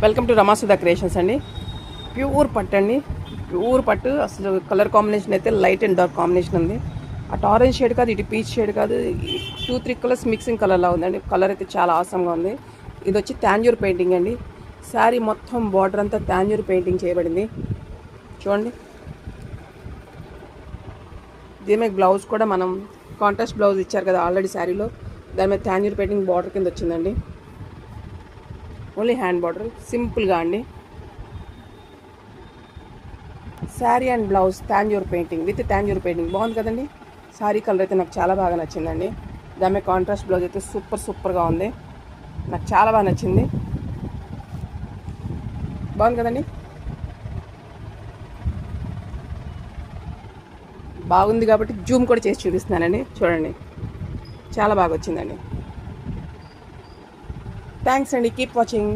Welcome to రమాసుధా creations అండి. Pure పట్టు అండి, ప్యూర్ పట్టు. అసలు కలర్ కాంబినేషన్ అయితే లైట్ అండ్ డార్క్ కాంబినేషన్ ఉంది. అటు ఆరెంజ్ షేడ్ కాదు, ఇటు పీచ్ షేడ్ కాదు, 2-3 కలర్స్ మిక్సింగ్ కలర్లా ఉందండి. కలర్ అయితే చాలా ఆసంగా ఉంది. ఇది వచ్చి తాంజూర్ పెయింటింగ్ అండి. శారీ మొత్తం బార్డర్ అంతా తాంజూర్ పెయింటింగ్ చేయబడింది. చూడండి, దీని మీద బ్లౌజ్ కూడా మనం కాంట్రాస్ట్ బ్లౌజ్ ఇచ్చారు కదా ఆల్రెడీ శారీలో, దాని మీద తాంజూర్ పెయింటింగ్ బార్డర్ కింద వచ్చిందండి. ఓన్లీ హ్యాండ్ బార్డర్ సింపుల్గా అండి. Sari and blouse Tanjore painting with Tanjore painting బాగుంది కదండి. శారీ కలర్ అయితే నాకు చాలా బాగా నచ్చిందండి. దాని మీద కాంట్రాస్ట్ బ్లౌజ్ అయితే సూపర్గా ఉంది. నాకు చాలా బాగా నచ్చింది. బాగుంది కదండి. బాగుంది కాబట్టి జూమ్ కూడా చేసి చూపిస్తున్నానండి. చూడండి, చాలా బాగా వచ్చిందండి. థ్యాంక్స్ అండి. Keep watching.